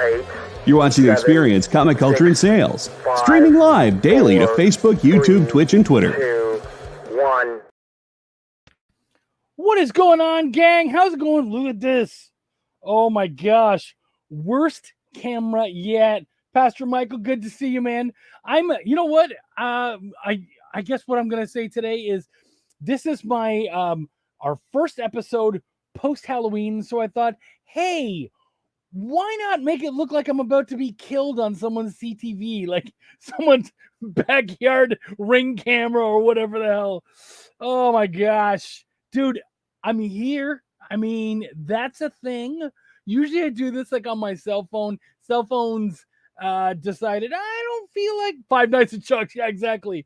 8, You're watching the 7, Experience Comic Culture and Sales. 5, Streaming live daily to 4, Facebook, YouTube, 3, Twitch, and Twitter. 2, 1. What is going on, gang? How's it going? Look at this. Oh my gosh. Worst camera yet. Pastor Michael, good to see you, man. You know what? I guess what I'm going to say today is this is my, our first episode post-Halloween. So I thought, hey, why not make it look like I'm about to be killed on someone's CTV, like someone's backyard ring camera or whatever the hell. Oh my gosh. Dude, I'm here. I mean, that's a thing. Usually I do this like on my cell phone. Cell phones decided, I don't feel like Five Nights at Chuck's. Yeah, exactly.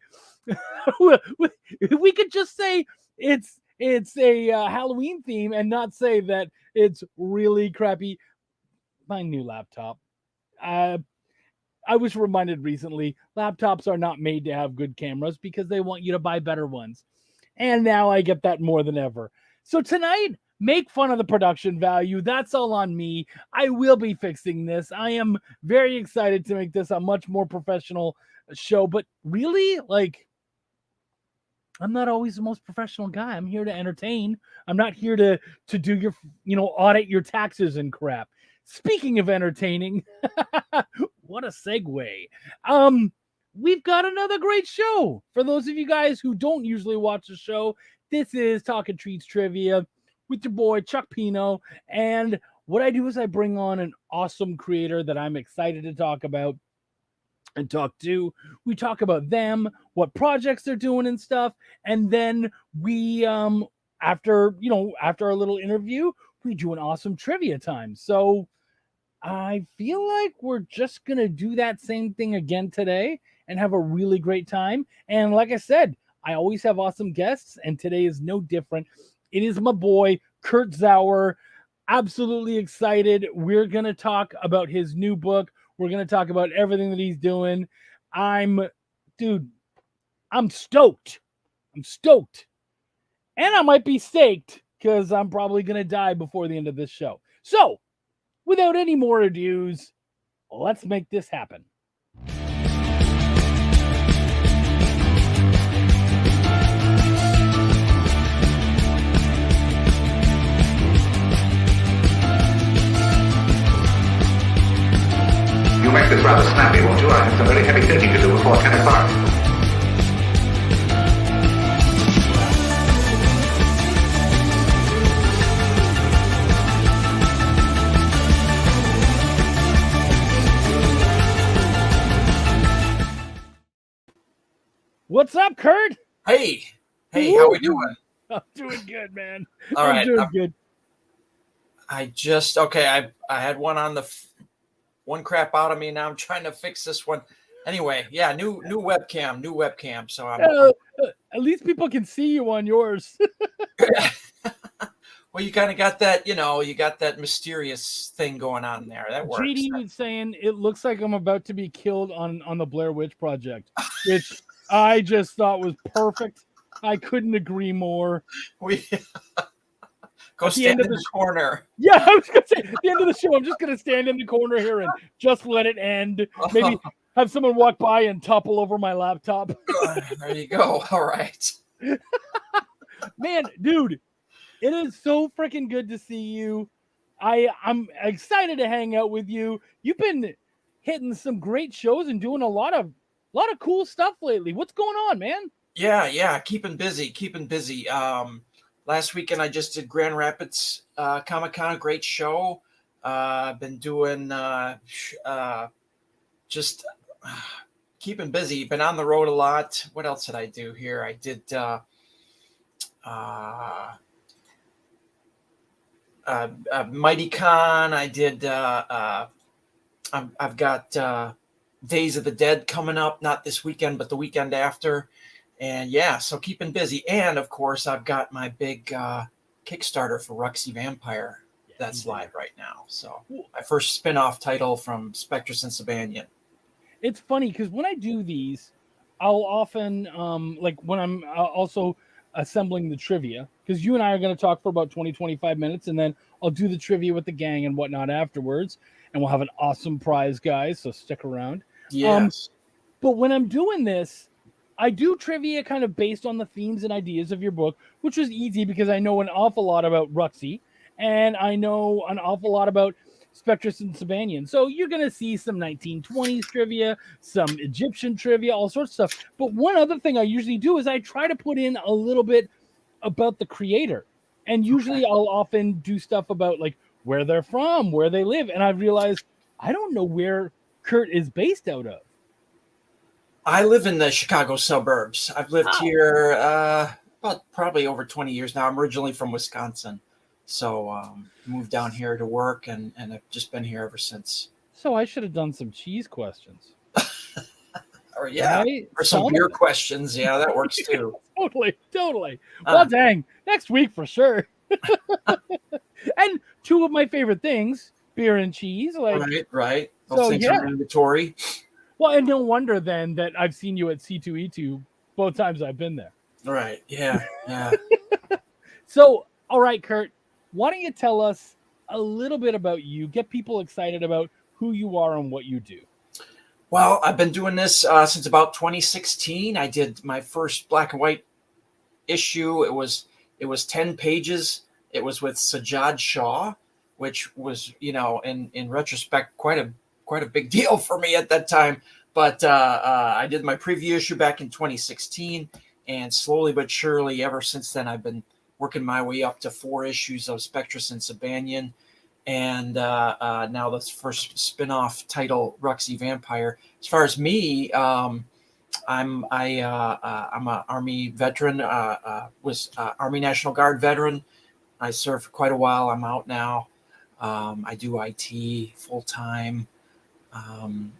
We could just say it's a Halloween theme and not say that it's really crappy. My new laptop. I was reminded recently, laptops are not made to have good cameras because they want you to buy better ones. And now I get that more than ever. So tonight, make fun of the production value. That's all on me. I will be fixing this. I am very excited to make this a much more professional show. But really, like, I'm not always the most professional guy. I'm here to entertain. I'm not here to do your, audit your taxes and crap. Speaking of entertaining, what a segue. We've got another great show. For those of you guys who don't usually watch the show, this is Talking Treats Trivia with your boy, Chuck Pineau. And what I do is I bring on an awesome creator that I'm excited to talk about and talk to. We talk about them, what projects they're doing and stuff. And then we, after our little interview, we do an awesome trivia time. So I feel like we're just going to do that same thing again today and have a really great time. And like I said, I always have awesome guests, and today is no different. It is my boy, Kurt Zauer. Absolutely excited. We're going to talk about his new book. We're going to talk about everything that he's doing. I'm stoked. I'm stoked. And I might be staked because I'm probably going to die before the end of this show. So, without any more ados, let's make this happen. You'll make this rather snappy, won't you? I have some very heavy thinking to do before 10 o'clock. What's up, Kurt? Hey, how we doing? I'm doing good, man. All right, I'm doing good. I had one on one crap out of me. Now I'm trying to fix this one. Anyway, yeah, new webcam. So At least people can see you on yours. Well, you kind of got that, you got that mysterious thing going on there. That works. JD was saying it looks like I'm about to be killed on the Blair Witch Project, which I just thought was perfect. I couldn't agree more. Go stand in the corner. Yeah, I was going to say, at the end of the show, I'm just going to stand in the corner here and just let it end. Maybe have someone walk by and topple over my laptop. There you go. All right. Man, dude, it is so freaking good to see you. I'm excited to hang out with you. You've been hitting some great shows and doing a lot of cool stuff lately. What's going on, man? Yeah. Keeping busy. Last weekend I just did Grand Rapids Comic-Con, great show. I've been doing just keeping busy. Been on the road a lot. What else did I do here? I did Mighty Con. I did. I've got Days of the Dead coming up, not this weekend, but the weekend after. And yeah, so keeping busy. And of course, I've got my big Kickstarter for Roxy Vampire that's live right now. So my first spin-off title from Spectrus and Sabanian. It's funny because when I do these, I'll often, like when I'm also assembling the trivia, because you and I are going to talk for about 20-25 minutes, and then I'll do the trivia with the gang and whatnot afterwards, and we'll have an awesome prize, guys. So stick around. Yes. But when I'm doing this, I do trivia kind of based on the themes and ideas of your book, which was easy because I know an awful lot about Ruxy, and I know an awful lot about Spectrus and Sabanian. So you're going to see some 1920s trivia, some Egyptian trivia, all sorts of stuff. But one other thing I usually do is I try to put in a little bit about the creator. And usually I'll often do stuff about like where they're from, where they live. And I realized I don't know where Kurt is based out of. I live in the Chicago suburbs. I've lived Wow. here about probably over 20 years now. I'm originally from Wisconsin. So moved down here to work, and I've just been here ever since. So I should have done some cheese questions. Or yeah, Right? or some Solid. beer questions. Yeah, that works too. Totally. Well, dang, next week for sure. And two of my favorite things, beer and cheese. Like, Right. Those So, things yeah. are mandatory. well, and no wonder then that I've seen you at C2E2 both times I've been there. Right. Yeah. So, all right, Kurt, why don't you tell us a little bit about you? Get people excited about who you are and what you do. Well, I've been doing this since about 2016. I did my first black and white issue. It was 10 pages. It was with Sajjad Shah, which was, in retrospect, quite a big deal for me at that time. But I did my preview issue back in 2016, and slowly but surely, ever since then, I've been working my way up to 4 issues of Spectrus and Sabanian, and now the first spin-off title, Ruxy Vampire. As far as me, I'm an Army veteran. Was Army National Guard veteran. I served for quite a while. I'm out now. I do IT full time.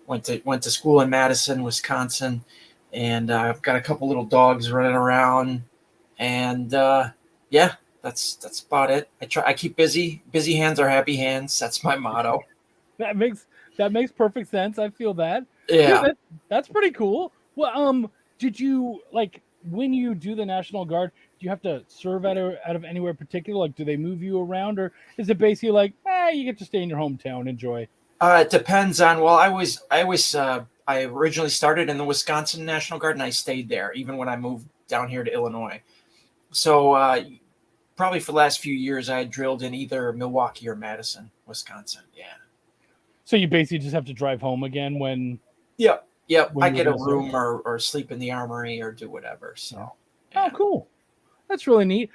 Went to school in Madison, Wisconsin, and I've got a couple little dogs running around. And yeah, that's about it. I keep busy. Busy hands are happy hands. That's my motto. That makes perfect sense. I feel that. Yeah. Dude, that's pretty cool. Well, did you like when you do the National Guard? Do you have to serve out of anywhere particular? Like, do they move you around, or is it basically like, you get to stay in your hometown, enjoy? It depends on. Well, I originally started in the Wisconsin National Guard, and I stayed there even when I moved down here to Illinois. So probably for the last few years, I had drilled in either Milwaukee or Madison, Wisconsin. Yeah. So you basically just have to drive home again when. Yep. When I you're get a gonna room or sleep in the armory or do whatever. So. Oh, cool. That's really neat.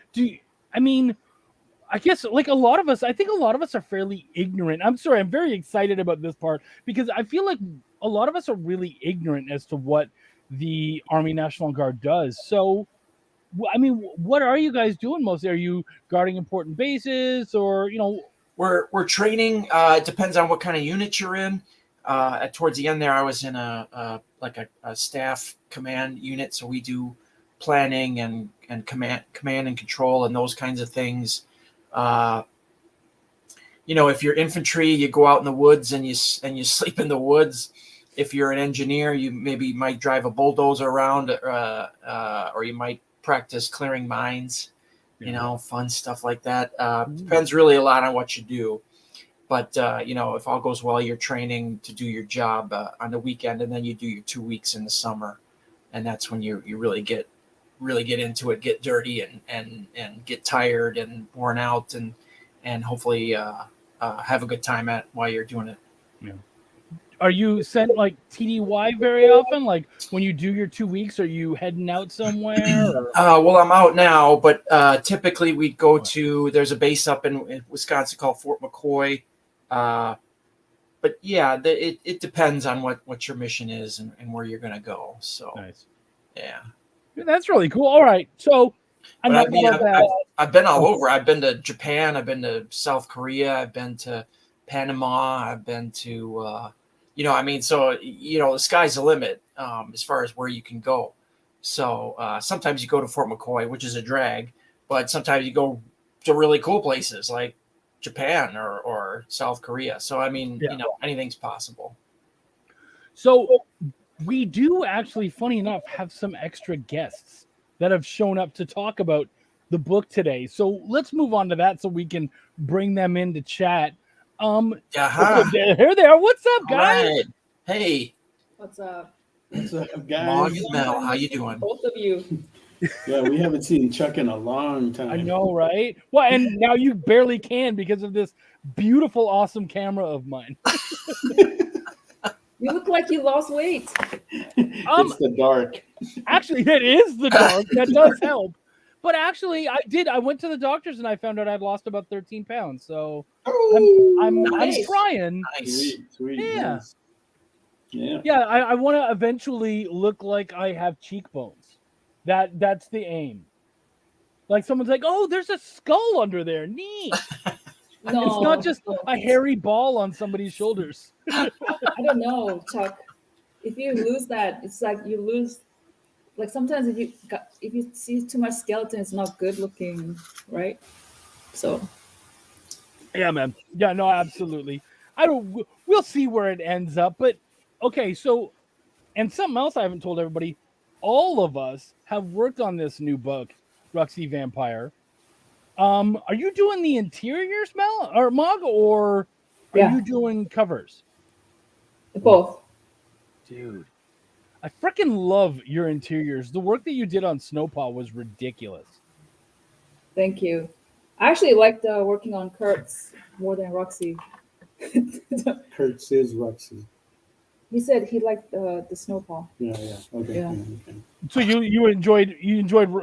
I guess like a lot of us, I think a lot of us are fairly ignorant. I'm sorry, I'm very excited about this part because I feel like a lot of us are really ignorant as to what the Army National Guard does. So, what are you guys doing mostly? Are you guarding important bases or, We're training. It depends on what kind of unit you're in. Towards the end there, I was in a staff command unit, so we do planning and command and control and those kinds of things. If you're infantry, you go out in the woods and you sleep in the woods. If you're an engineer, you maybe might drive a bulldozer around, or you might practice clearing mines. Fun stuff like that. Depends really a lot on what you do. But, if all goes well, you're training to do your job on the weekend, and then you do your 2 weeks in the summer. And that's when you really get into it, get dirty and get tired and worn out and hopefully have a good time while you're doing it. Yeah. Are you sent like TDY very often? Like when you do your 2 weeks, are you heading out somewhere? Or? Well, I'm out now, but typically we'd go to, there's a base up in Wisconsin called Fort McCoy. But yeah, it depends on what your mission is and where you're going to go. So, nice. Yeah. That's really cool. All right. So I've been all over. I've been to Japan. I've been to South Korea. I've been to Panama. I've been to, so, the sky's the limit as far as where you can go. So sometimes you go to Fort McCoy, which is a drag, but sometimes you go to really cool places like Japan or South Korea. So, anything's possible. So we do actually, funny enough, have some extra guests that have shown up to talk about the book today. So let's move on to that so we can bring them into chat. Aha. Here they are. What's up, All guys? right. Hey, What's up? What's up, Mog guys? and Mel, how you doing? Both of you. Yeah, we haven't seen Chuck in a long time. I know, right? Well, and now you barely can because of this beautiful, awesome camera of mine. You look like you lost weight. It's the dark. Actually, it is the dark. That does help. But actually, I did. I went to the doctors and I found out I'd lost about 13 pounds. So I'm Nice. trying. Nice. Sweet. Yeah. Nice. Yeah. Yeah, I want to eventually look like I have cheekbones. That's the aim. Like someone's like, "Oh, there's a skull under there. Neat." No, It's not just a hairy ball on somebody's shoulders. I don't know, Chuck. If you lose that, it's like you lose. Like sometimes if you see too much skeleton, it's not good looking, right? So Yeah, man. Yeah, no, absolutely. We'll see where it ends up. But okay, so, and something else I haven't told everybody, all of us have worked on this new book, Roxy Vampire. Are you doing the interiors, Mel or Mog, or are Yeah. you doing covers? both. Dude, I freaking love your interiors. The work that you did on Snowpaw was ridiculous. Thank you. I actually liked working on Kurt's more than Roxy. Kurtz is Roxy. He said he liked the Snowpaw. Yeah. Okay. Yeah. Okay. So you enjoyed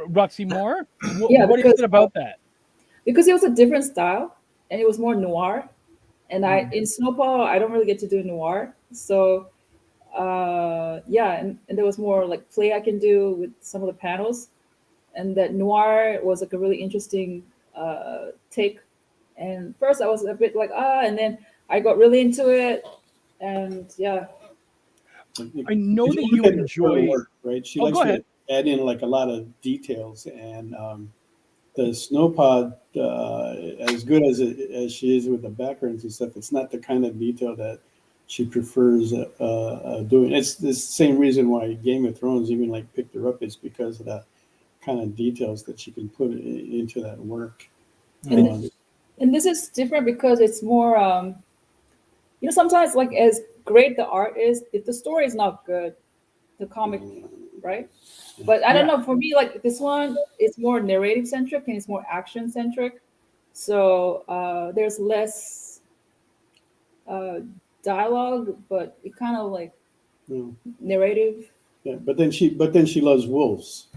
Roxy more? Yeah, What is because- it about that? Because it was a different style and it was more noir. And in Snowpaw, I don't really get to do noir. So and there was more like play I can do with some of the panels. And that noir was like a really interesting take. And first I was a bit like, and then I got really into it. And yeah. I know If that look you at her enjoy. work, right? She Oh, likes go to ahead. add in like a lot of details, and the Snowpod, as good as she is with the backgrounds and stuff, it's not the kind of detail that she prefers doing. It's the same reason why Game of Thrones even like picked her up. It's because of the kind of details that she can put into that work. And this is different because it's more, sometimes like as great the art is, if the story is not good, the comic, right? But I don't know, for me, like this one, it's more narrative centric and it's more action centric. So there's less dialogue, but it kind of like narrative. Yeah, but then she loves wolves.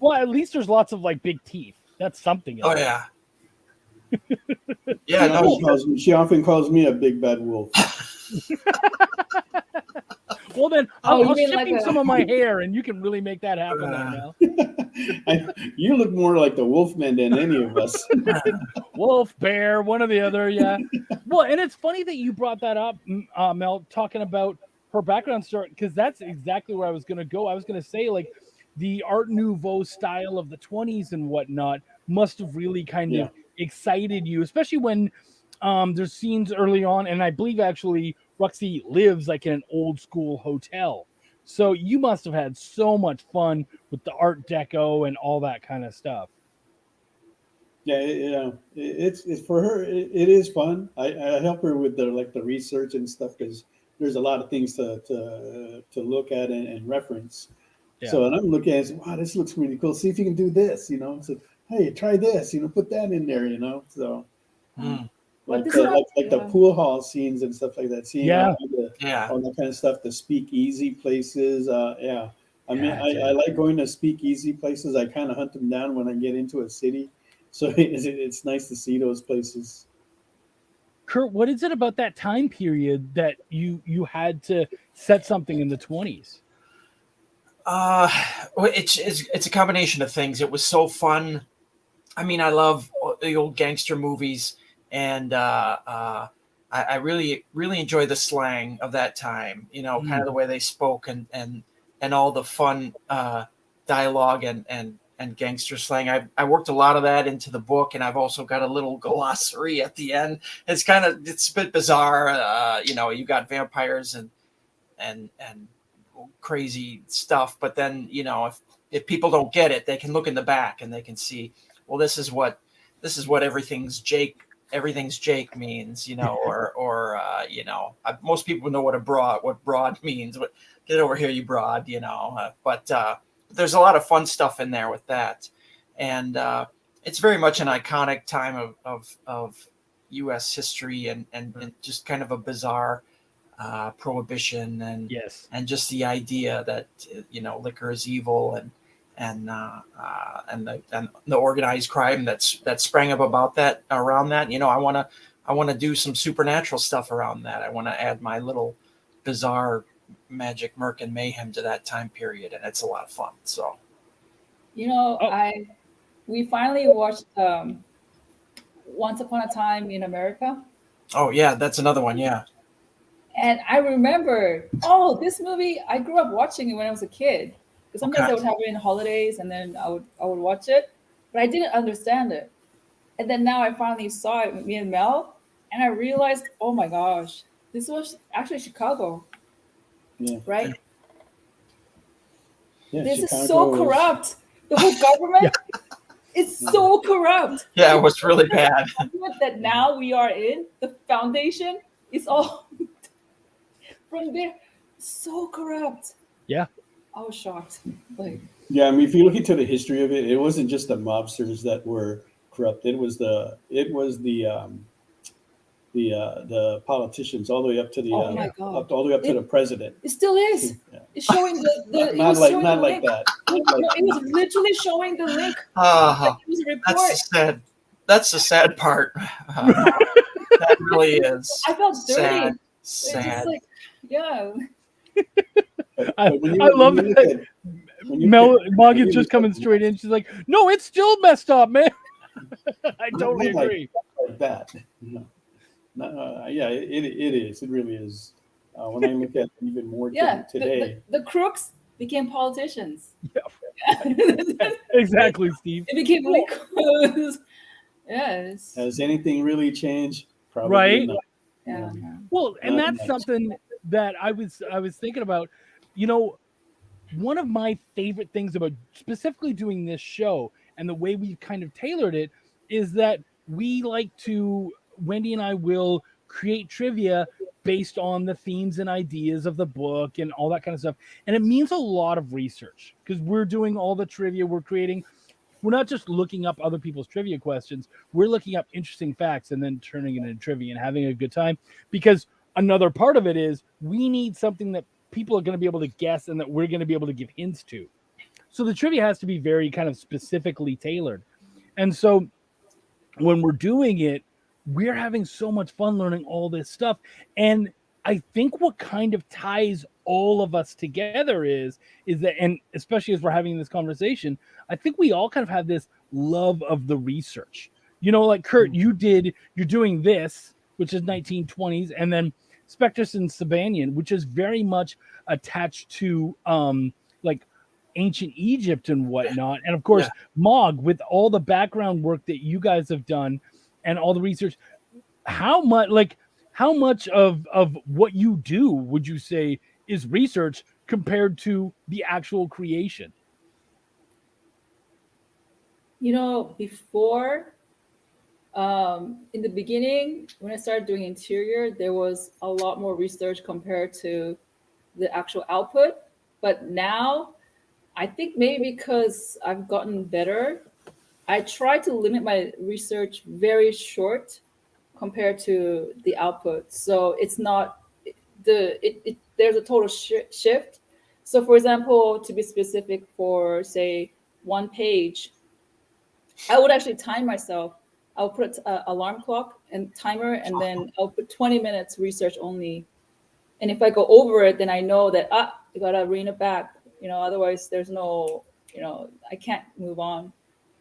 Well, at least there's lots of like big teeth. That's something. Oh yeah. Yeah, She often calls me a big bad wolf. Well, then Oh, you I'll mean ship like you a- some of my hair, and you can really make that happen now. You look more like the Wolfman than any of us. Wolf, bear, one or the other. Yeah. Well, and it's funny that you brought that up, Mel, talking about her background story, because that's exactly where I was going to go. I was going to say, like, the Art Nouveau style of the 20s and whatnot must have really kind of excited you, especially when there's scenes early on, and I believe actually Roxy lives like in an old school hotel. So you must have had so much fun with the Art Deco and all that kind of stuff. Yeah, it's for her. It is fun. I help her with the research and stuff because there's a lot of things to look at and reference. Yeah. So and I'm looking at it, wow, this looks really cool. See if you can do this, So hey, try this, put that in there, So like this the pool hall scenes and stuff like that. Seeing all that kind of stuff, the speakeasy places. I mean, I like going to speakeasy places. I kind of hunt them down when I get into a city. So it's nice to see those places. Kurt, what is it about that time period that you had to set something in the 20s? It's a combination of things. It was so fun. I mean, I love the old gangster movies, and I really enjoy the slang of that time. Kind of the way they spoke and all the fun dialogue and gangster slang. I worked a lot of that into the book, and I've also got a little glossary at the end. It's a bit bizarre. You got vampires and crazy stuff, but then if if people don't get it, they can look in the back and they can see, well, this is what everything's Jake means, or most people know what broad means. Get over here, you broad, but there's a lot of fun stuff in there with that. And it's very much an iconic time of U.S. history and just kind of a bizarre prohibition and just the idea that liquor is evil and the organized crime that sprang up around that. I want to do some supernatural stuff around that. I want to add my little bizarre magic, murk, and mayhem to that time period, and it's a lot of fun. So, we finally watched Once Upon a Time in America. Oh yeah, that's another one. Yeah. And I remember, this movie, I grew up watching it when I was a kid. Because sometimes I would have it in holidays and then I would watch it, but I didn't understand it. And then now I finally saw it with me and Mel, and I realized, oh my gosh, this was actually Chicago. Yeah. Right? Yeah, this Chicago is so corrupt. The whole government is so corrupt. Yeah, it was really bad. That now we are in, the foundation is all from there. So corrupt. Yeah. I was shocked. Yeah, I mean, if you look into the history of it, it wasn't just the mobsters that were corrupt. It was the politicians all the way up to the all the way up to the president. It still is. Yeah. It's showing the not like that. It was literally showing the link. It was a report. That's the sad part. That really is. I felt dirty. Sad. I love that. Morgan's just coming straight in. She's like, "No, it's still messed up, man." I totally agree. Like that. It is. It really is. When I look at even more today, the crooks became politicians. Yeah. Exactly, Steve. It became like, yes. Has anything really changed? Probably right. Not. Yeah. Well, and that's something that I was thinking about. One of my favorite things about specifically doing this show and the way we've kind of tailored it is that Wendy and I will create trivia based on the themes and ideas of the book and all that kind of stuff. And it means a lot of research because we're doing all the trivia we're creating. We're not just looking up other people's trivia questions. We're looking up interesting facts and then turning it into trivia and having a good time. Because another part of it is we need something that people are going to be able to guess and that we're going to be able to give hints to. So the trivia has to be very kind of specifically tailored. And so when we're doing it, we're having so much fun learning all this stuff. And I think what kind of ties all of us together is that, and especially as we're having this conversation, I think we all kind of have this love of the research. Like Kurt, you're doing this, which is 1920s, and then Spectrus and Sabanian, which is very much attached to like ancient Egypt and whatnot. And of course, Mog, with all the background work that you guys have done and all the research, how much of what you do would you say is research compared to the actual creation? Before, in the beginning, when I started doing interior, there was a lot more research compared to the actual output. But now, I think maybe because I've gotten better, I try to limit my research very short compared to the output. So it's not there's a total shift. So for example, to be specific, for say 1 page, I would actually time myself. I'll put an alarm clock and timer, and then I'll put 20 minutes research only. And if I go over it, then I know that I gotta rein it back. Otherwise there's no, I can't move on.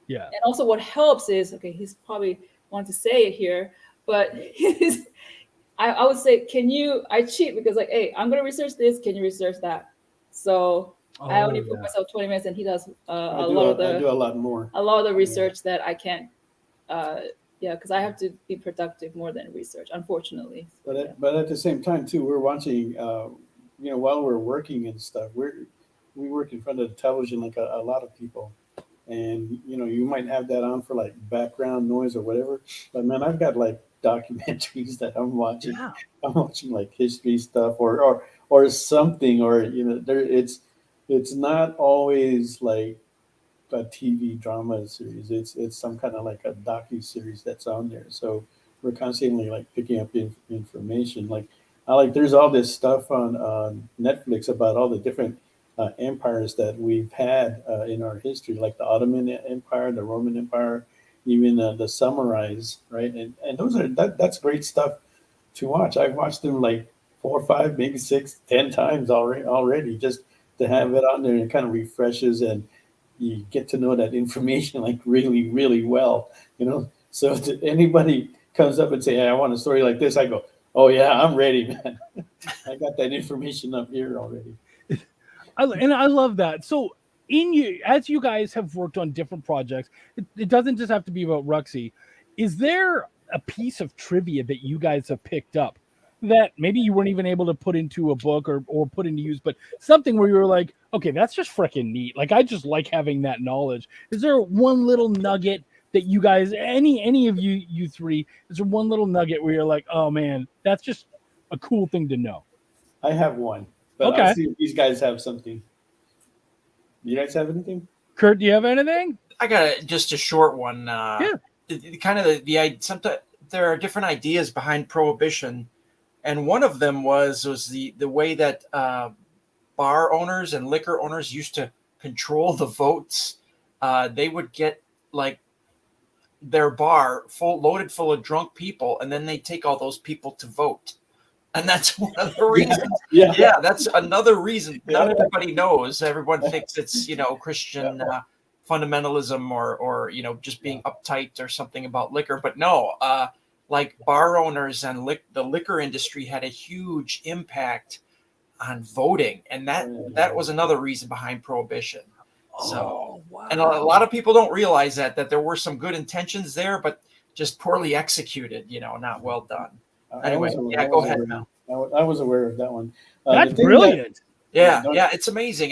Yeah. And also what helps is, he's probably want to say it here, but I would say, I cheat because hey, I'm going to research this. Can you research that? So I only put myself 20 minutes and he does I do a lot more. A lot of the research that I can't, because I have to be productive more than research, unfortunately. But at the same time too, we're watching, while we're working and stuff, we work in front of the television like a lot of people, and you might have that on for like background noise or whatever. But man, I've got like documentaries that I'm watching. Yeah. I'm watching like history stuff or something, or there it's not always like a TV drama series. It's some kind of like a docu series that's on there. So we're constantly like picking up information. Like there's all this stuff on Netflix about all the different empires that we've had in our history, like the Ottoman Empire, the Roman Empire, even the samurais, right? And those are that's great stuff to watch. I've watched them like 4, 5, maybe 6, 10 times already, just to have it on there. And it kind of refreshes, and you get to know that information like really, really well. So if anybody comes up and say, "Hey, I want a story like this," I go, "Oh yeah, I'm ready, man. I got that information up here already." I love that. So as you guys have worked on different projects, it doesn't just have to be about Ruxy. Is there a piece of trivia that you guys have picked up that maybe you weren't even able to put into a book or put into use, but something where you were like, okay, that's just freaking neat. Like, I just like having that knowledge. Is there one little nugget that you guys, any of you three, is there one little nugget where you're like, oh man, that's just a cool thing to know? I have one, but Okay. I'll see if these guys have something. You guys have anything? Kurt, do you have anything? I got just a short one. Yeah. Kind of the sometimes there are different ideas behind prohibition, and one of them was the way that bar owners and liquor owners used to control the votes. They would get like their bar loaded full of drunk people, and then they take all those people to vote. And that's one of the reasons. Yeah, that's another reason. Not everybody knows. Everyone thinks it's Christian fundamentalism or just being uptight or something about liquor. But no, like bar owners and the liquor industry had a huge impact on voting, and that was another reason behind prohibition. So, wow. And a lot of people don't realize that there were some good intentions there, but just poorly executed. Not well done. Anyway, go ahead, Mel. I was aware of that one. That's brilliant. It's amazing.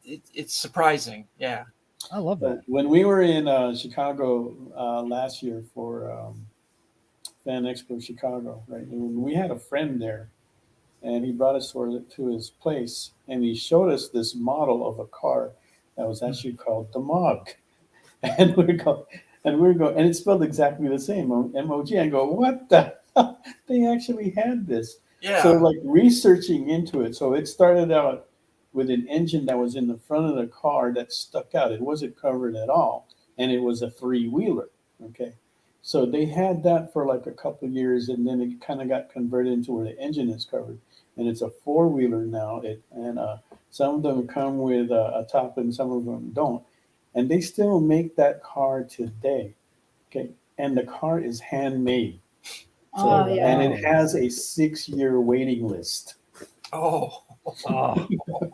It's surprising. Yeah, I love that. When we were in Chicago last year for Fan Expo Chicago, right? And we had a friend there, and he brought us to his place, and he showed us this model of a car that was actually called the Mog, and we're going, and it's spelled exactly the same, M-O-G. I go, what the hell? They actually had this. Yeah. So like researching into it. So it started out with an engine that was in the front of the car that stuck out. It wasn't covered at all, and it was a 3-wheeler. Okay. So they had that for like a couple of years, and then it kind of got converted into where the engine is covered, and it's a 4-wheeler now. Some of them come with a top, and some of them don't, and they still make that car today. Okay, and the car is handmade. So, and it has a 6-year waiting list. Oh.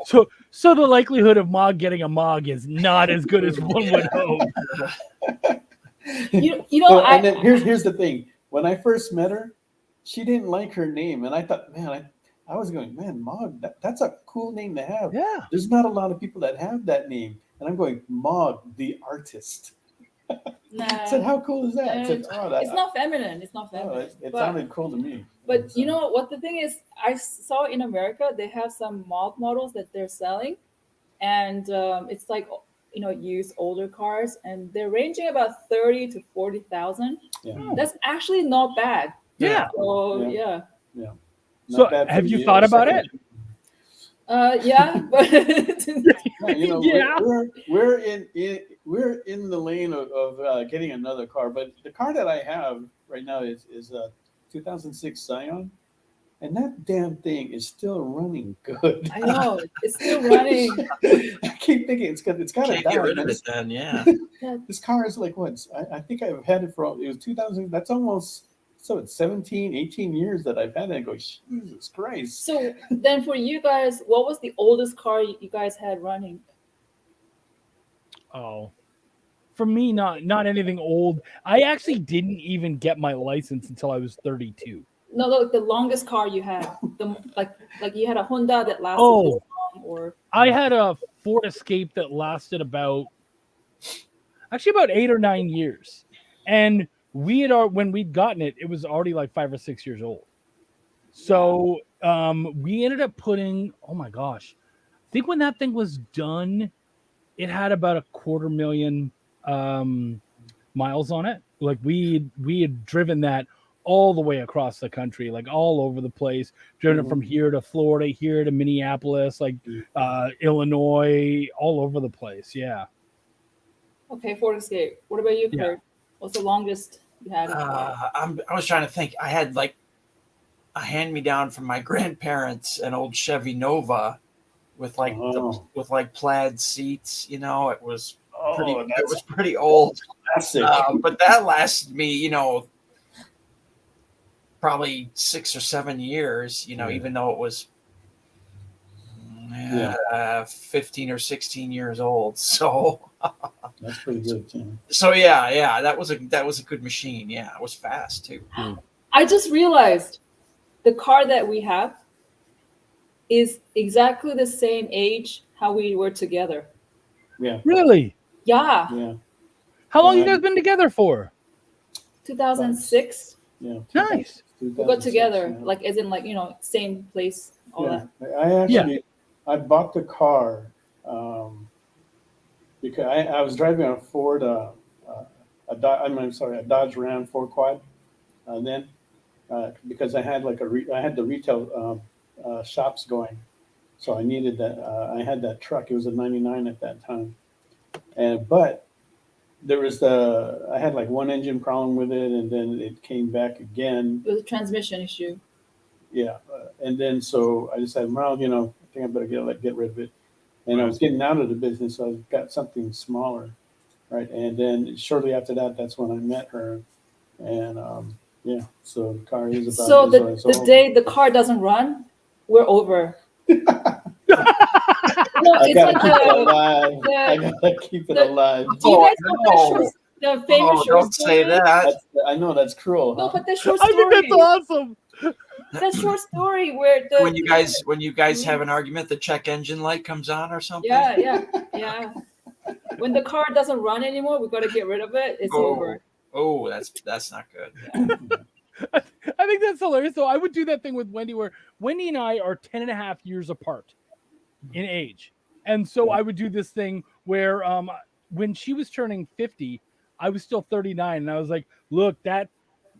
So the likelihood of Mog getting a Mog is not as good as one would hope. And then here's the thing. When I first met her, she didn't like her name, and I thought, man, I was going, man, Mog, that's a cool name to have. Yeah. There's not a lot of people that have that name, and I'm going, Mog, the artist. I said, how cool is that? I said, it's not feminine. It's not feminine. It sounded cool to me. But you know what the thing is? I saw in America they have some Mog models that they're selling, and it's like used older cars, and they're ranging about 30 to 40,000. Yeah. That's actually not bad. Yeah. So Yeah. So have you thought about it? Yeah, but we're in the lane of getting another car, but the car that I have right now is a 2006 Scion, and that damn thing is still running good. I know it's still running. I keep thinking it's got to Can't get rid of it then, yeah. This car is like what? I think I've had it it was 2000. That's almost. So it's 17, 18 years that I've had it. I go, Jesus Christ. So then for you guys, what was the oldest car you guys had running? Oh, for me, not anything old. I actually didn't even get my license until I was 32. No, look, the longest car you had. Like you had a Honda that lasted this long, or I had a Ford Escape that lasted about 8 or 9 years. And when we'd gotten it, it was already like 5 or 6 years old. So we ended up putting, oh my gosh, I think when that thing was done, it had about 250,000 miles on it. Like we had driven that all the way across the country, like all over the place, driven it from here to Florida, here to Minneapolis, like Illinois, all over the place. Yeah. Okay, Ford Escape. What about you, Yeah. Kurt? What's the longest you had? I was trying to think. I had like a hand-me-down from my grandparents, an old Chevy Nova with like with like plaid seats. You know, it was pretty old. Classic. But that lasted me, you know, probably 6 or 7 years. You know, even though it was 15 or 16 years old. So that's pretty good, Tim. So yeah, that was a good machine. Yeah, it was fast too. I just realized the car that we have is exactly the same age how we were together. Yeah. Really? Yeah. Yeah. How long you guys been together for? 2006. Yeah. Nice. We got together, like as in like, you know, same place, all that. I bought the car because I was driving a Ford, a Dodge Ram 4 Quad, then because I had I had the retail shops going, so I needed that. I had that truck. It was a '99 at that time, but there was I had like one engine problem with it, and then it came back again. It was a transmission issue. Yeah, and then so I decided, well, you know, I think I better get rid of it. And I was getting out of the business, so I got something smaller, right? And then shortly after that, that's when I met her, and so the car is about. So the day the car doesn't run, we're over. I gotta keep it alive. I gotta keep it alive. Do you guys know the famous short don't story? say that. I know that's cruel. No, huh? but the short story. I think that's awesome. That short story where when you guys have an argument, the check engine light comes on or something. Yeah. When the car doesn't run anymore, we got to get rid of it. It's over. Oh, that's not good. I think that's hilarious. So I would do that thing with Wendy where Wendy and I are 10 and a half years apart in age. And so I would do this thing where when she was turning 50, I was still 39. And I was like, look,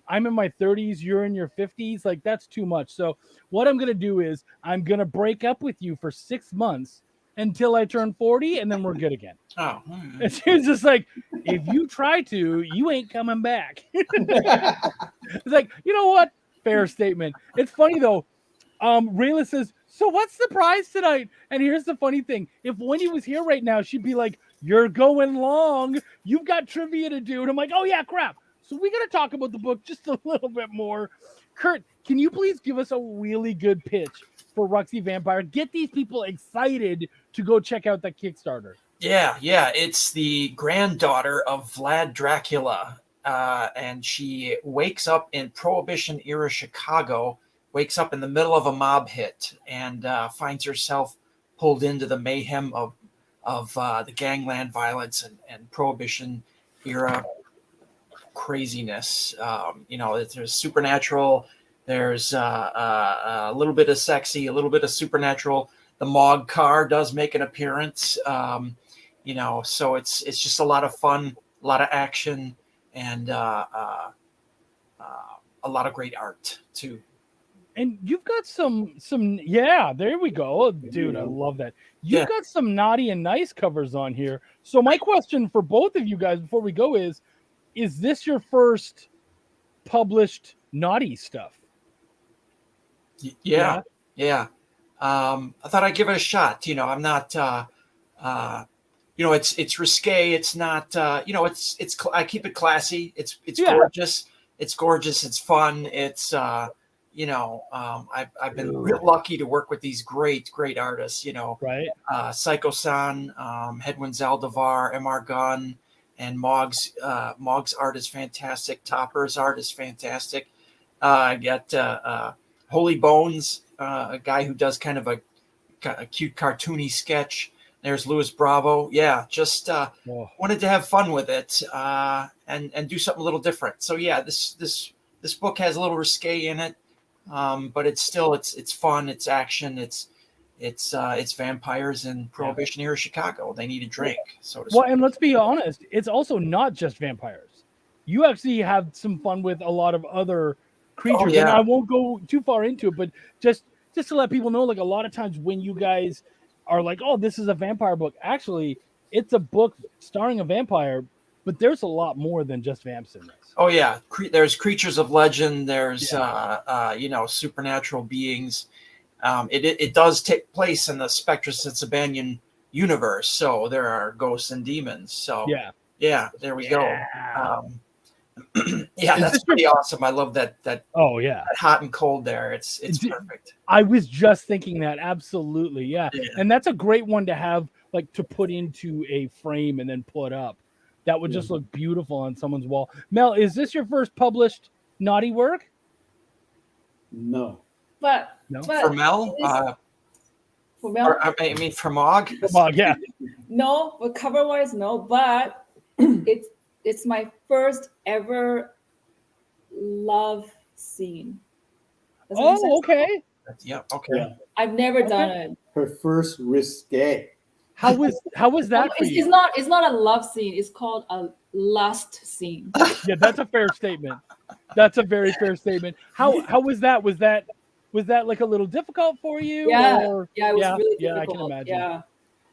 I'm in my 30s, you're in your 50s. Like, that's too much. So what I'm going to do is I'm going to break up with you for 6 months until I turn 40, and then we're good again. Oh. And she was just like, if you try to, you ain't coming back. It's like, you know what? Fair statement. It's funny, though. Rayla says, so what's the prize tonight? And here's the funny thing. If Wendy was here right now, she'd be like, you're going long. You've got trivia to do. And I'm like, oh, yeah, crap. So we got to talk about the book just a little bit more. Kurt, can you please give us a really good pitch for Roxy Vampire? Get these people excited to go check out that Kickstarter. Yeah. It's the granddaughter of Vlad Dracula. And she wakes up in Prohibition-era Chicago, wakes up in the middle of a mob hit, and finds herself pulled into the mayhem of the gangland violence and Prohibition-era craziness. There's supernatural, there's a little bit of sexy, a little bit of supernatural. The Mog car does make an appearance, so it's just a lot of fun, a lot of action, and a lot of great art too. And you've got some there we go, dude. I love that. You've got some naughty and nice covers on here. So my question for both of you guys before we go is this your first published naughty stuff? Yeah. I thought I'd give it a shot. I'm not, it's risque. It's not, I keep it classy. It's gorgeous. It's gorgeous. It's fun. It's, I've been real lucky to work with these great artists, right. Psycho-san, Hedwin Zaldivar, M.R. Gunn, and Mog's art is fantastic. Topper's art is fantastic. I got Holy Bones, a guy who does kind of a cute cartoony sketch. There's Louis Bravo. Yeah, just Oh. wanted to have fun with it and do something a little different. So yeah, this book has a little risque in it, but it's still it's fun. It's action. It's vampires in Prohibition era Chicago. They need a drink. So to Well, speak. and let's be honest, it's also not just vampires. You actually have some fun with a lot of other creatures, and yeah. I won't go too far into it, but just to let people know, like a lot of times when you guys are like, "Oh, this is a vampire book," actually, it's a book starring a vampire, but there's a lot more than just vamps in this. Oh yeah, there's creatures of legend. There's supernatural beings. It does take place in the Spectrus and Sabanian universe, so there are ghosts and demons. So yeah, there we go. Yeah, that's pretty awesome. I love that. Oh yeah, that hot and cold there. It's perfect. I was just thinking that. Absolutely, yeah. And that's a great one to have, like, to put into a frame and then put up. That would just look beautiful on someone's wall. Mel, is this your first published naughty work? No. But For Mel, for Mel, I mean for Mog. For Mog, yeah. No, but cover wise, no. But it's my first ever love scene. Does that make sense? Okay. Yeah. Okay. Yeah. I've never done it. Her first risque. How was that for you? It's not a love scene. It's called a lust scene. Yeah, that's a fair statement. That's a very fair statement. How was that? Was that like a little difficult for you? Yeah, or? it was really difficult. Yeah, I can imagine.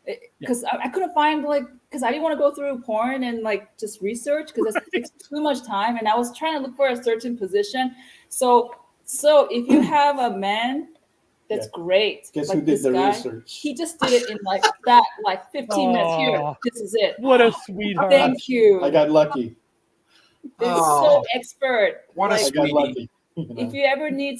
Yeah, because I couldn't find because I didn't want to go through porn and just research because it takes too much time, and I was trying to look for a certain position. So if you have a man, that's great. Guess like who did the research? He just did it in 15 minutes. Here, this is it. What a sweetheart! Thank you. I got lucky. It's so expert. What a I got lucky. If you ever need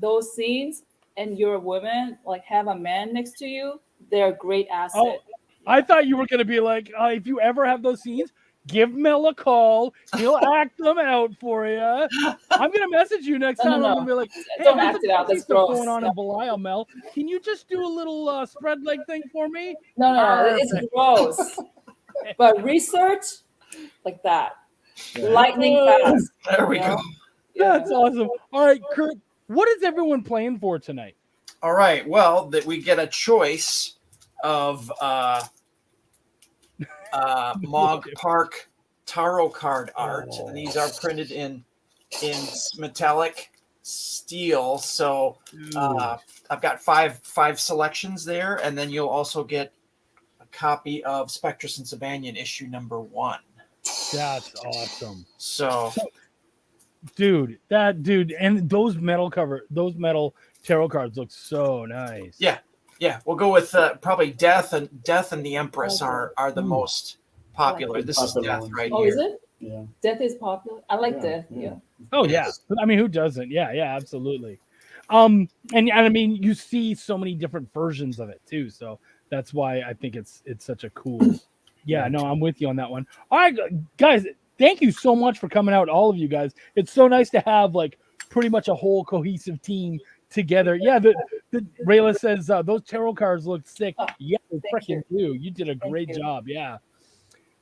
those scenes and you're a woman, have a man next to you, they're a great asset. Oh, I thought you were going to be like, if you ever have those scenes, give Mel a call. He'll act them out for you. I'm going to message you next time. No. I'm going to be like, hey, don't act it out. That's gross. going on in Belial, Mel. Can you just do a little spread leg thing for me? No, it's gross. But research like that. Yeah. Lightning fast. There we go. That's awesome. All right, Kurt, what is everyone playing for tonight? All right. Well, that we get a choice of Mog Park tarot card art, and these are printed in metallic steel. So I've got five selections there, and then you'll also get a copy of Spectrus and Sabanian issue number 1. That's awesome. So dude, and those metal tarot cards look so nice. Yeah, we'll go with probably Death and the Empress are the most popular. This is Death right here. Oh, is it? Yeah. Death is popular. I like Death. Yeah. Oh yeah. I mean, who doesn't? Yeah, absolutely. And I mean, you see so many different versions of it too, so that's why I think it's such a cool. Yeah, no, I'm with you on that one. All right, guys, thank you so much for coming out, all of you guys. It's so nice to have pretty much a whole cohesive team together. Yeah, the Rayla says those tarot cards look sick. Yeah, they freaking do. You did a great job. Yeah,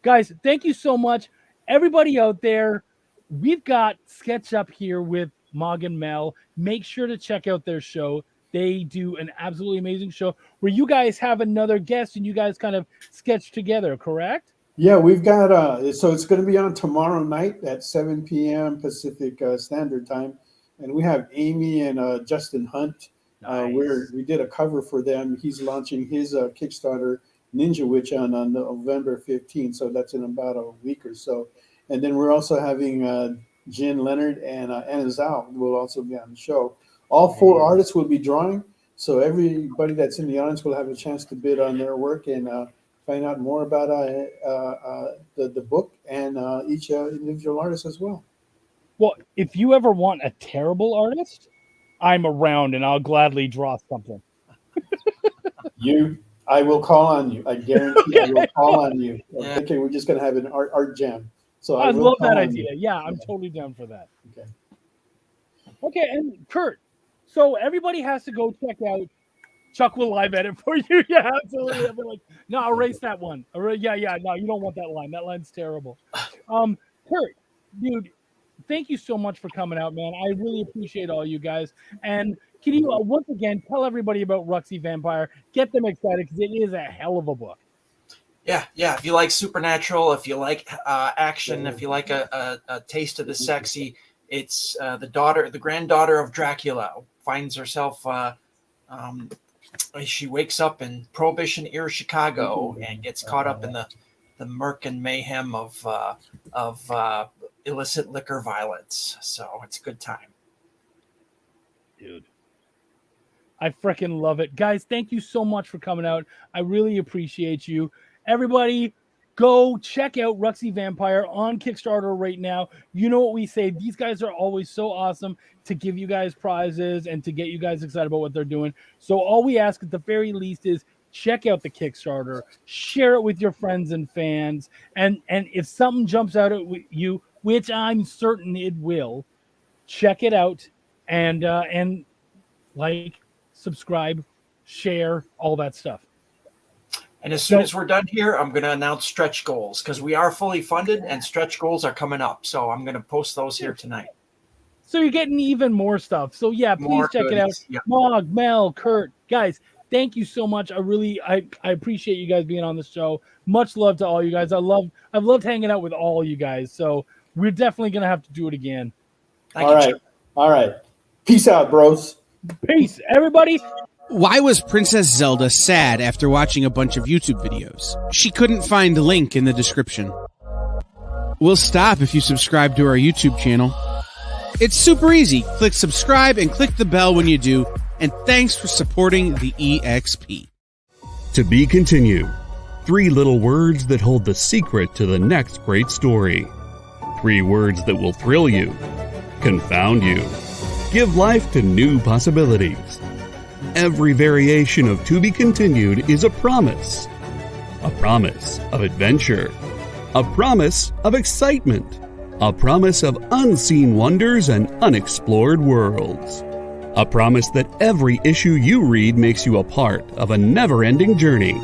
guys, thank you so much, everybody out there. We've got SketchUp here with Mog and Mel. Make sure to check out their show. They do an absolutely amazing show where you guys have another guest and you guys kind of sketch together, correct? Yeah, we've got so it's going to be on tomorrow night at 7 p.m. Pacific Standard Time, and we have Amy and Justin Hunt. Nice. Where we did a cover for them. He's launching his Kickstarter Ninja Witch on November 15th, so that's in about a week or so. And then we're also having Jen Leonard and Anna Zhao will also be on the show. All 4 artists will be drawing, so everybody that's in the audience will have a chance to bid on their work and find out more about the book and each individual artist as well. Well, if you ever want a terrible artist, I'm around and I'll gladly draw something. I will call on you. I guarantee I will call on you. Okay, we're just going to have an art jam. So I love that idea. Yeah, I'm totally down for that. Okay. Okay, and Kurt, so everybody has to go Chuck will live edit for you. Yeah, absolutely. I'll be like, no, erase that one. Yeah. No, you don't want that line. That line's terrible. Kurt, dude, thank you so much for coming out, man. I really appreciate all you guys. And can you once again tell everybody about Ruxy Vampire? Get them excited because it is a hell of a book. Yeah. If you like supernatural, if you like action, if you like a taste of the sexy, it's the granddaughter of Dracula finds herself. She wakes up in Prohibition era Chicago and gets caught up in the murk and mayhem of illicit liquor violence. So it's a good time. Dude, I freaking love it. Guys, thank you so much for coming out. I really appreciate you. Everybody, go check out Ruxy Vampire on Kickstarter right now. You know what we say. These guys are always so awesome to give you guys prizes and to get you guys excited about what they're doing. So all we ask at the very least is check out the Kickstarter, share it with your friends and fans. And if something jumps out at you, which I'm certain it will, check it out and like, subscribe, share, all that stuff. And as soon as we're done here, I'm going to announce stretch goals because we are fully funded and stretch goals are coming up. So I'm going to post those here tonight. So you're getting even more stuff. So yeah, please check it out. Yeah. Mog, Mel, Kurt, guys, thank you so much. I appreciate you guys being on the show. Much love to all you guys. I've loved hanging out with all you guys. So we're definitely going to have to do it again. All right. Peace out, bros. Peace, everybody. Why was Princess Zelda sad after watching a bunch of YouTube videos? She couldn't find a link in the description. We'll stop if you subscribe to our YouTube channel. It's super easy. Click subscribe and click the bell when you do. And thanks for supporting the EXP. To be continued. 3 little words that hold the secret to the next great story. 3 words that will thrill you, confound you, give life to new possibilities. Every variation of To Be Continued is a promise of adventure, a promise of excitement, a promise of unseen wonders and unexplored worlds, a promise that every issue you read makes you a part of a never-ending journey,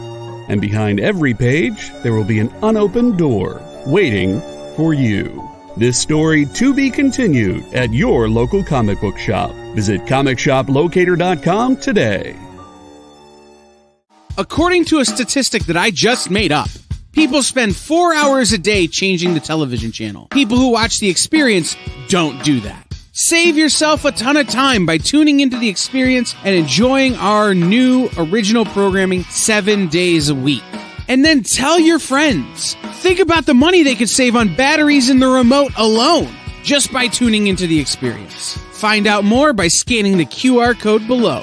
and behind every page there will be an unopened door waiting for you. This story to be continued at your local comic book shop. Visit comicshoplocator.com today. According to a statistic that I just made up, people spend 4 hours a day changing the television channel. People who watch The Experience don't do that. Save yourself a ton of time by tuning into The Experience and enjoying our new original programming 7 days a week. And then tell your friends. Think about the money they could save on batteries in the remote alone just by tuning into The Experience. Find out more by scanning the QR code below.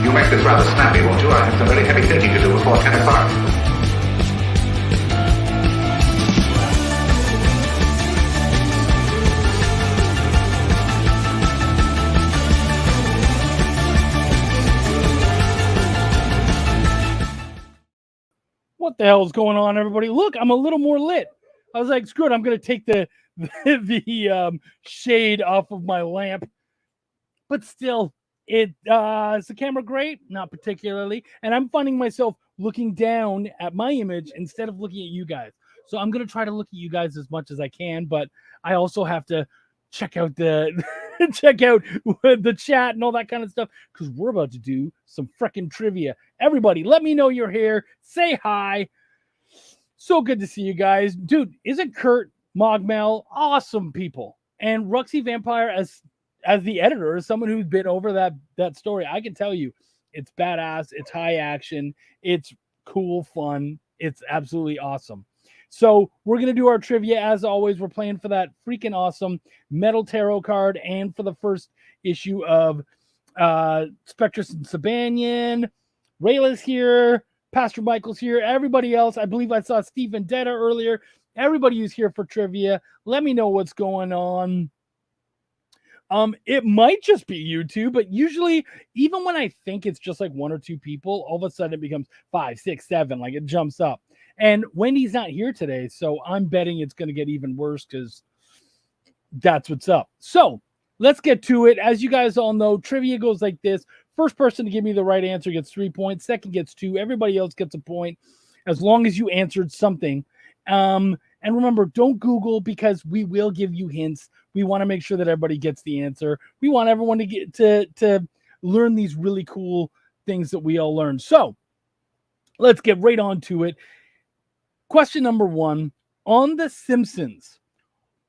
You'll make this rather snappy, won't you? I have some very heavy thinking to do before 10 o'clock. What the hell is going on, everybody? Look, I'm a little more lit. I was like, screw it, I'm going to take the shade off of my lamp. But still, is the camera great? Not particularly. And I'm finding myself looking down at my image instead of looking at you guys. So I'm going to try to look at you guys as much as I can, but I also have to check out the the chat and all that kind of stuff because we're about to do some freaking trivia. Everybody, let me know you're here. Say hi. So good to see you guys. Dude, isn't Kurt, Mogmel, awesome people? And Ruxy Vampire, as the editor, as someone who's been over that story, I can tell you it's badass, it's high action, it's cool, fun, it's absolutely awesome. So we're going to do our trivia as always. We're playing for that freaking awesome Metal Tarot card and for the first issue of Spectrus and Sabanian. Rayla's here. Pastor Michael's here. Everybody else. I believe I saw Stephen Detta earlier. Everybody who's here for trivia. Let me know what's going on. It might just be you two, but usually, even when I think it's just like one or two people, all of a sudden it becomes 5, 6, 7, like it jumps up. And Wendy's not here today, so I'm betting it's going to get even worse because that's what's up. So let's get to it. As you guys all know, trivia goes like this. First person to give me the right answer gets 3 points. Second gets 2. Everybody else gets a point as long as you answered something. And remember, don't Google because we will give you hints. We want to make sure that everybody gets the answer. We want everyone to get to learn these really cool things that we all learned. So let's get right on to it. Question number 1. On The Simpsons,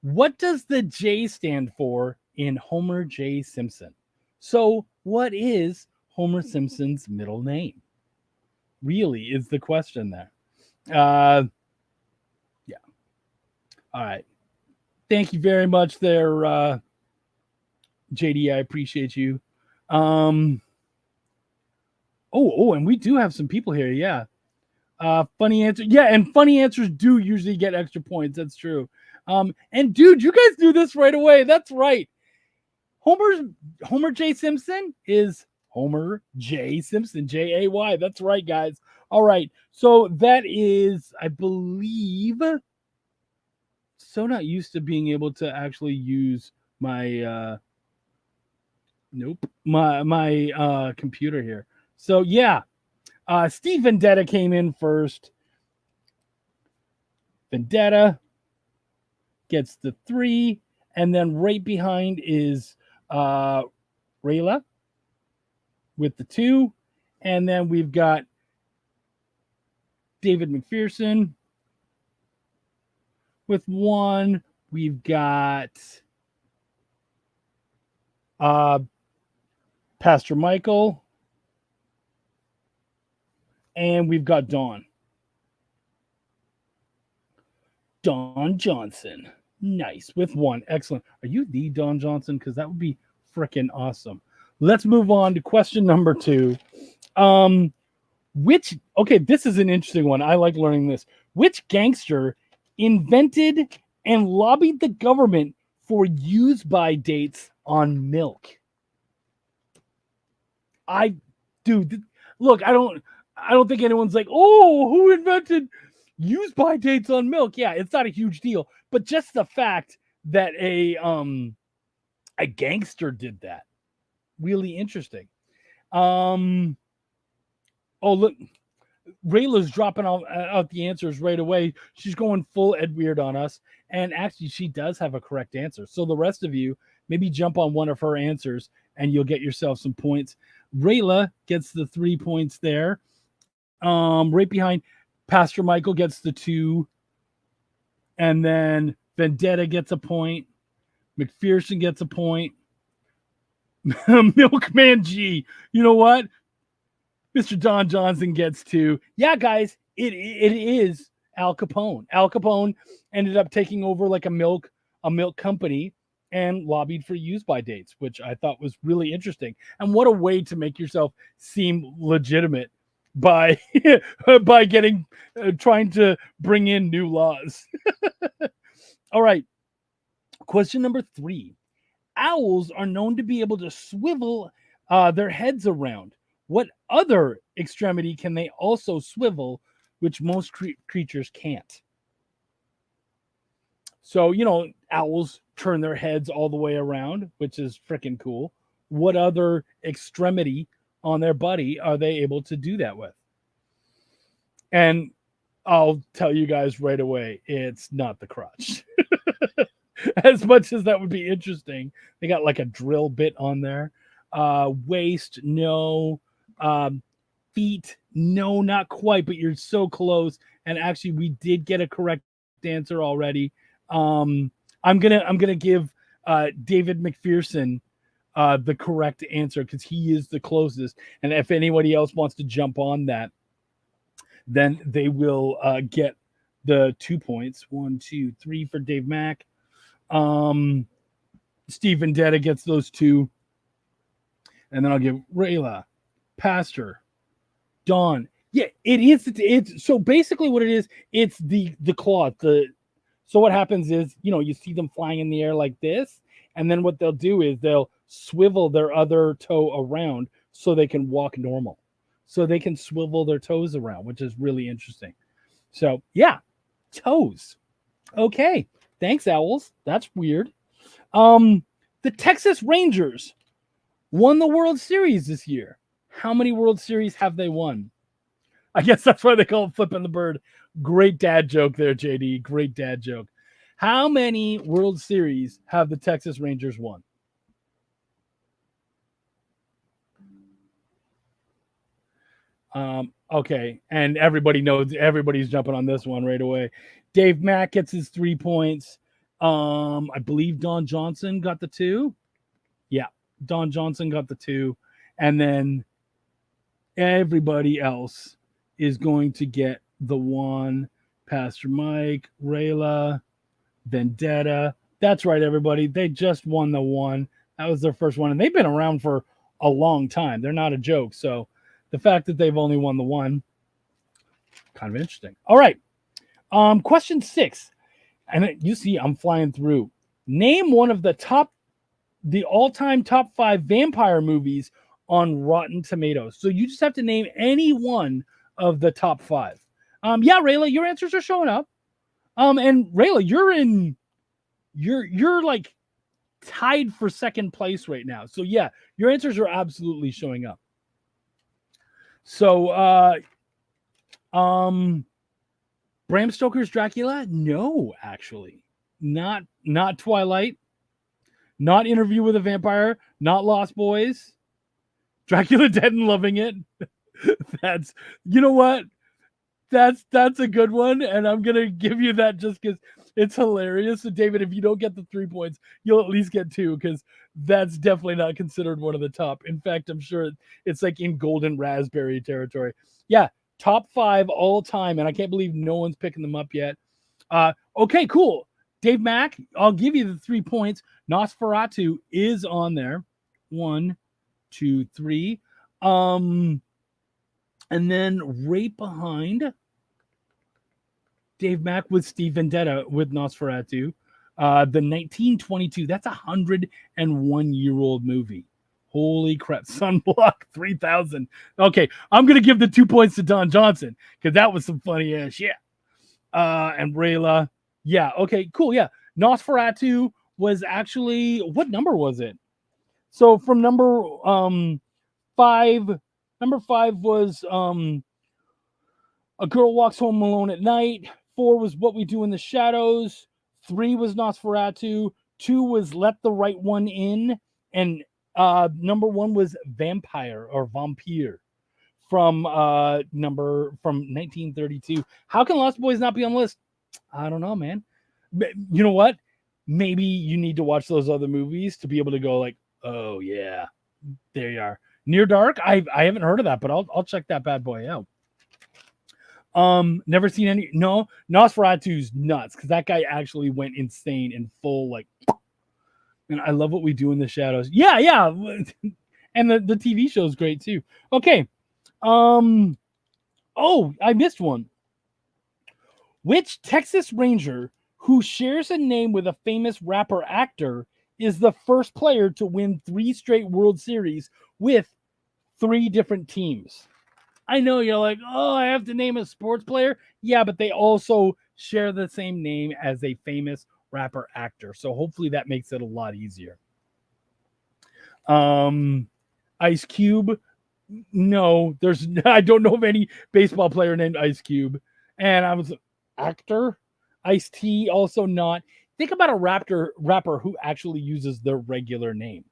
what does the J stand for in Homer J. Simpson? So what is Homer Simpson's middle name? Really is the question there. Yeah. All right. Thank you very much there, JD. I appreciate you. And we do have some people here. Yeah. Funny answer. Yeah, and funny answers do usually get extra points. That's true. And dude, you guys do this right away. That's right. Homer J. Simpson is Homer J. Simpson, Jay. That's right, guys. All right. So that is, I believe, so not used to being able to actually use my my computer here. So yeah. Steve Vendetta came in first. Vendetta gets the 3, and then right behind is Rayla with the 2, and then we've got David McPherson with 1. We've got Pastor Michael, and we've got Dawn Johnson. Nice, with 1. Excellent. Are you the Dawn Johnson? Because that would be freaking awesome. Let's move on to question number 2. This is an interesting one. I like learning this. Which gangster invented and lobbied the government for use-by dates on milk? Look, I don't think anyone's like, oh, who invented use-by dates on milk? Yeah, it's not a huge deal, but just the fact that a gangster did that, really interesting. Oh, look, Rayla's dropping out the answers right away. She's going full Ed Weird on us, and actually, she does have a correct answer. So the rest of you, maybe jump on one of her answers, and you'll get yourself some points. Rayla gets the 3 points there. Right behind, Pastor Michael gets the 2, and then Vendetta gets a point. McPherson gets a point. Milkman G, you know what? Mr. Don Johnson gets 2. Yeah, guys, it is Al Capone. Al Capone ended up taking over like a milk company and lobbied for use-by dates, which I thought was really interesting. And what a way to make yourself seem legitimate by getting trying to bring in new laws. All right. Question number 3. Owls are known to be able to swivel their heads around. What other extremity can they also swivel, which most creatures can't? So, owls turn their heads all the way around, which is freaking cool. What other extremity on their body are they able to do that with? And I'll tell you guys right away, it's not the crotch. As much as that would be interesting, they got like a drill bit on there. Waist, no. Feet, no, not quite, but you're so close. And actually, we did get a correct answer already. I'm gonna give David McPherson the correct answer because he is the closest. And if anybody else wants to jump on that, then they will get the 2 points. 1, 2, 3 for Dave Mack. Steve Vendetta gets those 2. And then I'll give Rayla, Pastor, Dawn. Yeah, it is. It's so basically what it is. It's the claw. So what happens is, you see them flying in the air like this, And then what they'll do is they'll swivel their other toe around so they can walk normal. So they can swivel their toes around, which is really interesting. So, yeah, toes. Okay. Thanks, Owls. That's weird. The Texas Rangers won the World Series this year. How many World Series have they won? I guess that's why they call it flipping the bird. Great dad joke there, JD. Great dad joke. How many World Series have the Texas Rangers won? Okay, and everybody knows, everybody's jumping on this one right away. Dave Mack gets his 3 points. I believe Don Johnson got the 2. Yeah, Don Johnson got the 2. And then everybody else is going to get the 1. Pastor Mike, Rayla, Vendetta. That's right, everybody. They just won the 1. That was their first one. And they've been around for a long time. They're not a joke. So the fact that they've only won the 1, kind of interesting. All right. Question 6. And you see, I'm flying through. Name one of the all-time top 5 vampire movies on Rotten Tomatoes. So you just have to name any one of the top 5. Yeah, Rayla, your answers are showing up. And Rayla, you're like tied for second place right now. So yeah, your answers are absolutely showing up. So Bram Stoker's Dracula? No, actually. Not Twilight. Not Interview with a Vampire. Not Lost Boys. Dracula Dead and Loving It. That's, you know what? That's a good one, and I'm gonna give you that just because it's hilarious. So David, if you don't get the 3 points, you'll at least get 2, because that's definitely not considered one of the top. In fact, I'm sure it's like in golden raspberry territory. Yeah, top 5 all time, and I can't believe no one's picking them up yet. Okay, cool. Dave Mack, I'll give you the 3 points. Nosferatu is on there. 1, 2, 3. And then right behind Dave Mack with Steve Vendetta with Nosferatu. The 1922, that's a 101-year-old movie. Holy crap. Sunblock 3000. Okay, I'm going to give the 2 points to Don Johnson because that was some funny ass shit. And Rayla. Yeah, okay, cool. Yeah. Nosferatu was actually, what number was it? So from number 5, number 5 was A Girl Walks Home Alone at Night. 4 was What We Do in the Shadows. 3 was Nosferatu. 2 was Let the Right One In. And number 1 was Vampire or Vampire from 1932. How can Lost Boys not be on the list? I don't know, man. But you know what? Maybe you need to watch those other movies to be able to go like, oh yeah, there you are. Near Dark. I haven't heard of that, but I'll check that bad boy out. Never seen any. No, Nosferatu's nuts because that guy actually went insane in full like. And I love What We Do in the Shadows. Yeah. And the TV show is great too. Okay. Oh, I missed one. Which Texas Ranger who shares a name with a famous rapper actor is the first player to win 3 straight World Series with 3 different teams? I know you're like, oh, I have to name a sports player. Yeah, but they also share the same name as a famous rapper actor. So hopefully that makes it a lot easier. Ice Cube. No, I don't know of any baseball player named Ice Cube. And I was actor. Ice-T also not. Think about a rapper who actually uses their regular name.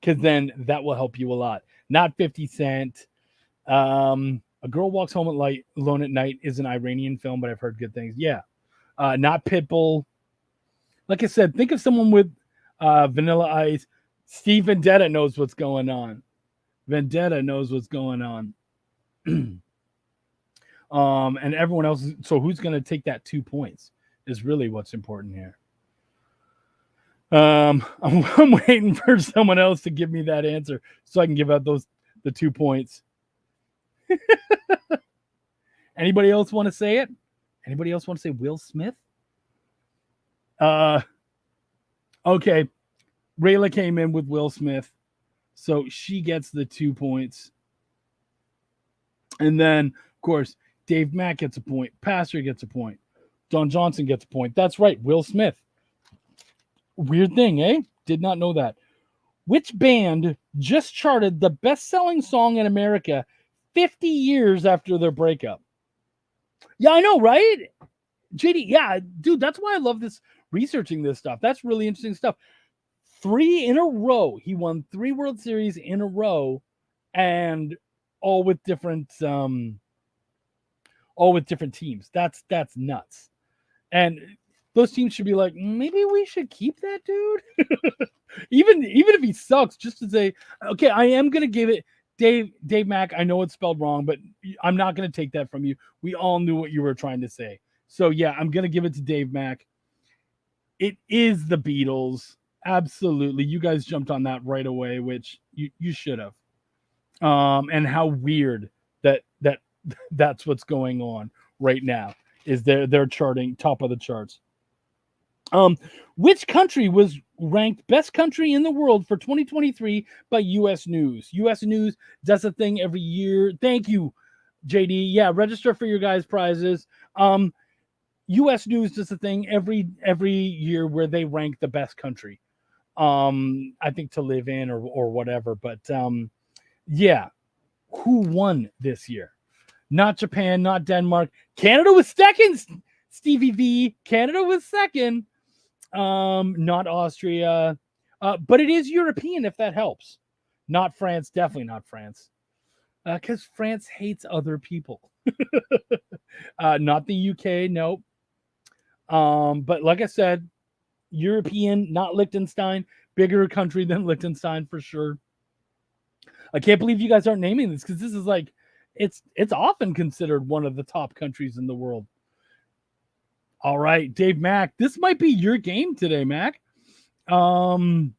Because then that will help you a lot. Not 50 Cent. A Girl Walks Home Alone at Night is an Iranian film, but I've heard good things. Yeah. Not Pitbull. Like I said, think of someone with Vanilla Ice. Steve Vendetta knows what's going on. Vendetta knows what's going on. And everyone else. So who's going to take that 2 points is really what's important here. I'm waiting for someone else to give me that answer so I can give out the 2 points. Anybody else want to say it? Anybody else want to say Will Smith? Okay. Rayla came in with Will Smith. So she gets the 2 points. And then, of course, Dave Mack gets a point. Pastor gets a point. Don Johnson gets a point. That's right. Will Smith. Weird thing, eh? Did not know that. Which band just charted the best-selling song in America 50 years after their breakup? Yeah, I know, right? JD, yeah, dude, that's why I love this researching this stuff. That's really interesting stuff. 3 in a row. He won 3 World Series in a row, and all with different teams. That's nuts. And those teams should be like, maybe we should keep that dude. even if he sucks, just to say, okay, I am gonna give it Dave Mack. I know it's spelled wrong, but I'm not gonna take that from you. We all knew what you were trying to say. So yeah, I'm gonna give it to Dave Mack. It is the Beatles. Absolutely. You guys jumped on that right away, which you should have. And how weird that's what's going on right now is they're charting top of the charts. Which country was ranked best country in the world for 2023 by US News? US News does a thing every year. Thank you, JD. Yeah, register for your guys' prizes. US News does a thing every year where they rank the best country. I think to live in or whatever. But yeah, who won this year? Not Japan, not Denmark. Canada was second. Stevie V. Canada was second. Not Austria. But it is European, if that helps. Not France. Definitely not France. Because France hates other people. Not the UK. Nope. But like I said, European, not Liechtenstein. Bigger country than Liechtenstein for sure. I can't believe you guys aren't naming this because this is like, it's often considered one of the top countries in the world. All right, Dave Mack, this might be your game today, Mac. Not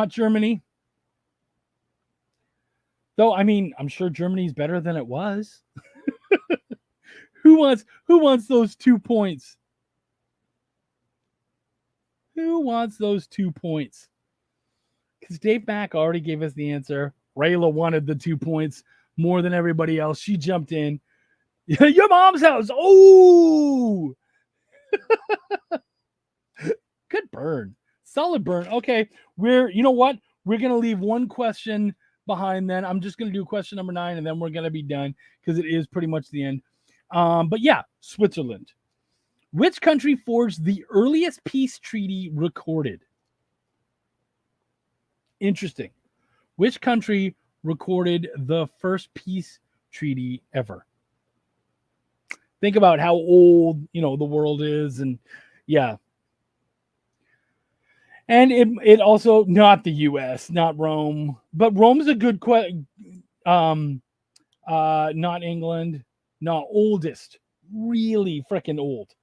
Germany. Though, I mean, I'm sure Germany's better than it was. Who wants those 2 points? Who wants those 2 points? Because Dave Mack already gave us the answer. Rayla wanted the 2 points more than everybody else. She jumped in. Your mom's house. Oh, good burn. Solid burn. Okay. You know what? We're going to leave one question behind then. I'm just going to do question number 9 and then we're going to be done because it is pretty much the end. But yeah, Switzerland. Which country forged the earliest peace treaty recorded? Interesting. Which country recorded the first peace treaty ever? Think about how old, the world is. And yeah. And it also, not the US, not Rome, but Rome's a good question. Not England, not oldest, really freaking old.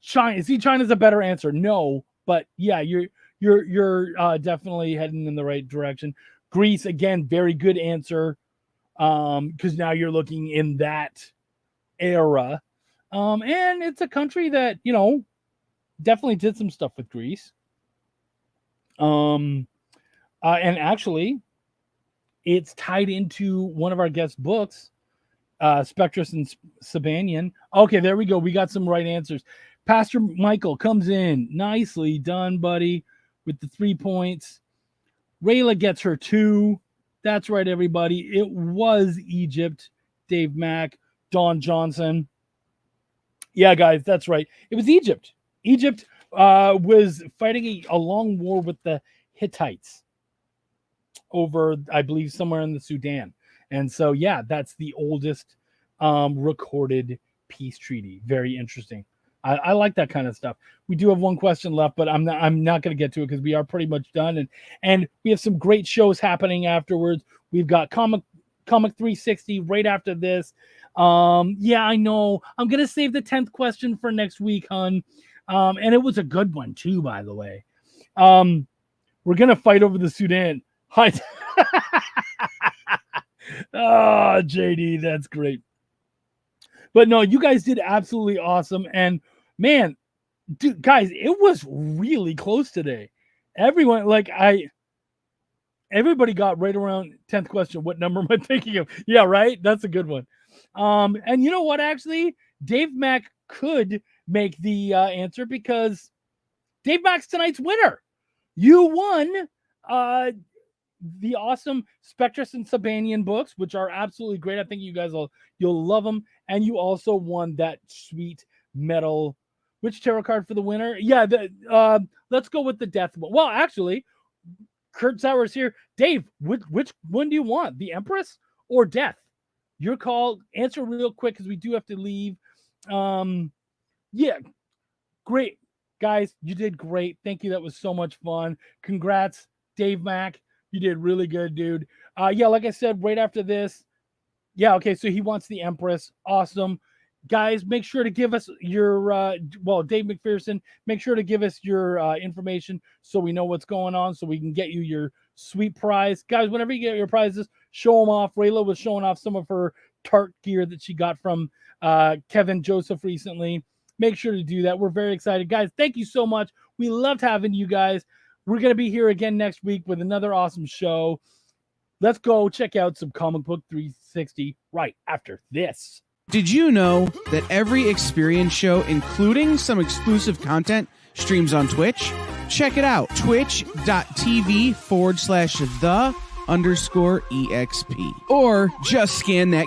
China. See, China's a better answer. No, but yeah, you're definitely heading in the right direction. Greece, again, very good answer. Because now you're looking in that era. And it's a country that, definitely did some stuff with Greece. And actually, it's tied into one of our guest books, Spectrus and Sabanian. Okay, there we go. We got some right answers. Pastor Michael comes in. Nicely done, buddy, with the 3 points. Rayla gets her 2. That's right, everybody. It was Egypt. Dave Mack, Don Johnson. Yeah, guys, that's right. It was Egypt. Egypt was fighting a long war with the Hittites over, I believe, somewhere in the Sudan. And so, yeah, that's the oldest recorded peace treaty. Very interesting. I like that kind of stuff. We do have one question left, but I'm not going to get to it because we are pretty much done. And we have some great shows happening afterwards. We've got Comic 360 right after this. Yeah, I know. I'm going to save the 10th question for next week, hon. And it was a good one too, by the way. We're going to fight over the Sudan. Hi. Oh, JD, that's great. But no, you guys did absolutely awesome. And man, dude, guys, it was really close today. Everybody got right around 10th question. What number am I thinking of? Yeah, right. That's a good one. And you know what? Actually, Dave Mack could make the answer because Dave Mack's tonight's winner. You won the awesome Spectrus and Sabanian books, which are absolutely great. I think you guys you'll love them. And you also won that sweet metal. Which tarot card for the winner? Yeah, let's go with the death one. Well, actually, Kurt Sauer's here. Dave, which one do you want? The Empress or Death? Your call. Answer real quick because we do have to leave. Yeah, great. Guys, you did great. Thank you. That was so much fun. Congrats, Dave Mack. You did really good, dude. Yeah, like I said, right after this. Yeah, okay, so he wants the Empress. Awesome. Guys, make sure to give us your, Dave McPherson, make sure to give us your information so we know what's going on so we can get you your sweet prize. Guys, whenever you get your prizes, show them off. Rayla was showing off some of her tart gear that she got from Kevin Joseph recently. Make sure to do that. We're very excited. Guys, thank you so much. We loved having you guys. We're going to be here again next week with another awesome show. Let's go check out some Comic Book 360 right after this. Did you know that every experience show, including some exclusive content, streams on Twitch? Check it out. Twitch.tv/the_EXP. Or just scan that